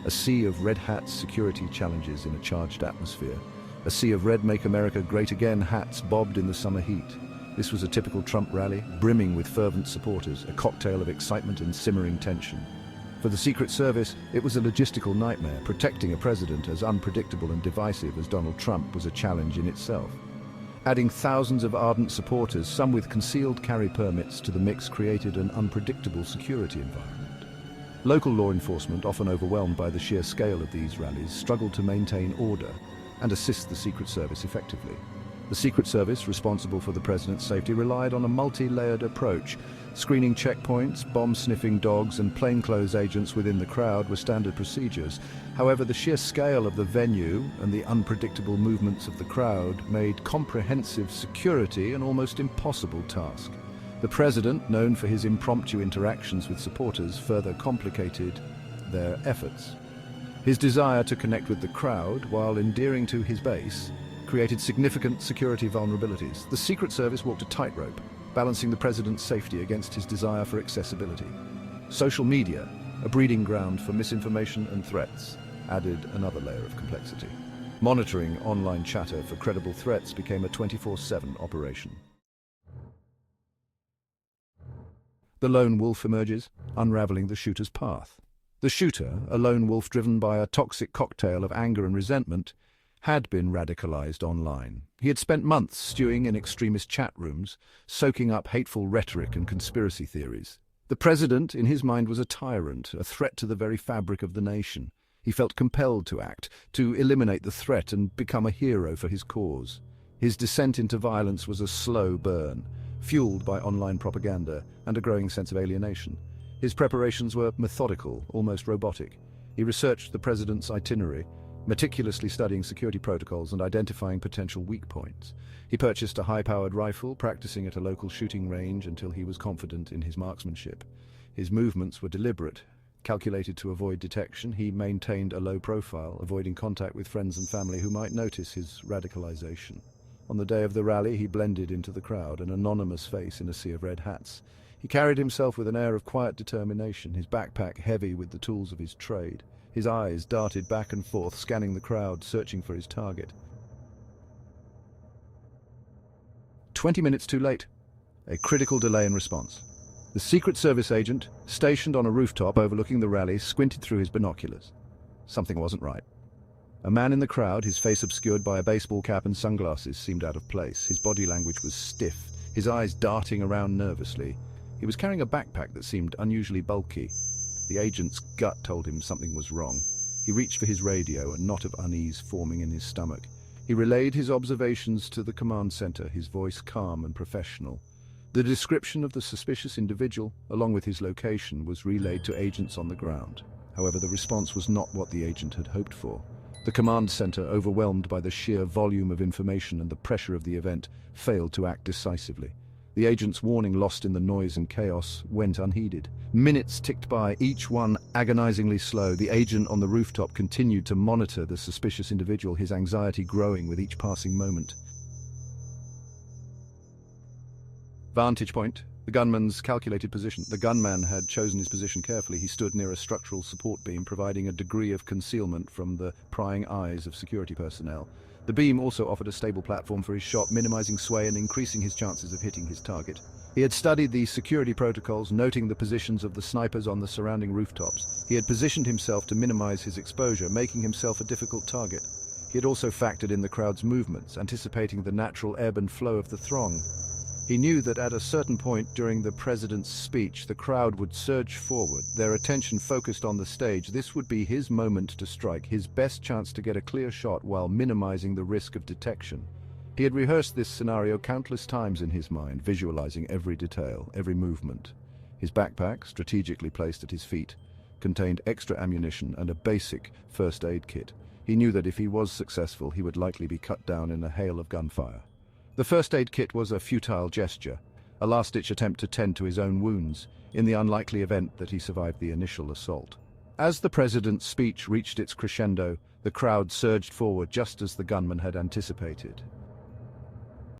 A sea of red hats security challenges in a charged atmosphere. A sea of red Make America Great Again hats bobbed in the summer heat. This was a typical Trump rally, brimming with fervent supporters, a cocktail of excitement and simmering tension. For the Secret Service, it was a logistical nightmare. Protecting a president as unpredictable and divisive as Donald Trump was a challenge in itself. Adding thousands of ardent supporters, some with concealed carry permits, to the mix created an unpredictable security environment. Local law enforcement, often overwhelmed by the sheer scale of these rallies, struggled to maintain order and assist the Secret Service effectively. The Secret Service, responsible for the president's safety, relied on a multi-layered approach. Screening checkpoints, bomb-sniffing dogs, and plainclothes agents within the crowd were standard procedures. However, the sheer scale of the venue and the unpredictable movements of the crowd made comprehensive security an almost impossible task. The president, known for his impromptu interactions with supporters, further complicated their efforts. His desire to connect with the crowd while endearing to his base created significant security vulnerabilities. The Secret Service walked a tightrope, balancing the president's safety against his desire for accessibility. Social media, a breeding ground for misinformation and threats, added another layer of complexity. Monitoring online chatter for credible threats became a 24/7 operation. The lone wolf emerges, unraveling the shooter's path. The shooter, a lone wolf driven by a toxic cocktail of anger and resentment, had been radicalized online. He had spent months stewing in extremist chat rooms, soaking up hateful rhetoric and conspiracy theories. The president, in his mind, was a tyrant, a threat to the very fabric of the nation. He felt compelled to act, to eliminate the threat and become a hero for his cause. His descent into violence was a slow burn, fueled by online propaganda and a growing sense of alienation. His preparations were methodical, almost robotic. He researched the president's itinerary, meticulously studying security protocols and identifying potential weak points. He purchased a high-powered rifle, practicing at a local shooting range until he was confident in his marksmanship. His movements were deliberate, calculated to avoid detection. He maintained a low profile, avoiding contact with friends and family who might notice his radicalization. On the day of the rally, he blended into the crowd, an anonymous face in a sea of red hats. He carried himself with an air of quiet determination, his backpack heavy with the tools of his trade. His eyes darted back and forth, scanning the crowd, searching for his target. 20 minutes too late. A critical delay in response. The Secret Service agent, stationed on a rooftop overlooking the rally, squinted through his binoculars. Something wasn't right. A man in the crowd, his face obscured by a baseball cap and sunglasses, seemed out of place. His body language was stiff, his eyes darting around nervously. He was carrying a backpack that seemed unusually bulky. The agent's gut told him something was wrong. He reached for his radio, a knot of unease forming in his stomach. He relayed his observations to the command center, his voice calm and professional. The description of the suspicious individual, along with his location, was relayed to agents on the ground. However, the response was not what the agent had hoped for. The command center, overwhelmed by the sheer volume of information and the pressure of the event, failed to act decisively. The agent's warning, lost in the noise and chaos, went unheeded. Minutes ticked by, each one agonizingly slow. The agent on the rooftop continued to monitor the suspicious individual, his anxiety growing with each passing moment. Vantage point. The gunman's calculated position. The gunman had chosen his position carefully. He stood near a structural support beam, providing a degree of concealment from the prying eyes of security personnel. The beam also offered a stable platform for his shot, minimizing sway and increasing his chances of hitting his target. He had studied the security protocols, noting the positions of the snipers on the surrounding rooftops. He had positioned himself to minimize his exposure, making himself a difficult target. He had also factored in the crowd's movements, anticipating the natural ebb and flow of the throng. He knew that at a certain point during the president's speech, the crowd would surge forward, their attention focused on the stage. This would be his moment to strike, his best chance to get a clear shot while minimizing the risk of detection. He had rehearsed this scenario countless times in his mind, visualizing every detail, every movement. His backpack, strategically placed at his feet, contained extra ammunition and a basic first aid kit. He knew that if he was successful, he would likely be cut down in a hail of gunfire. The first aid kit was a futile gesture, a last-ditch attempt to tend to his own wounds, in the unlikely event that he survived the initial assault. As the president's speech reached its crescendo, the crowd surged forward just as the gunman had anticipated.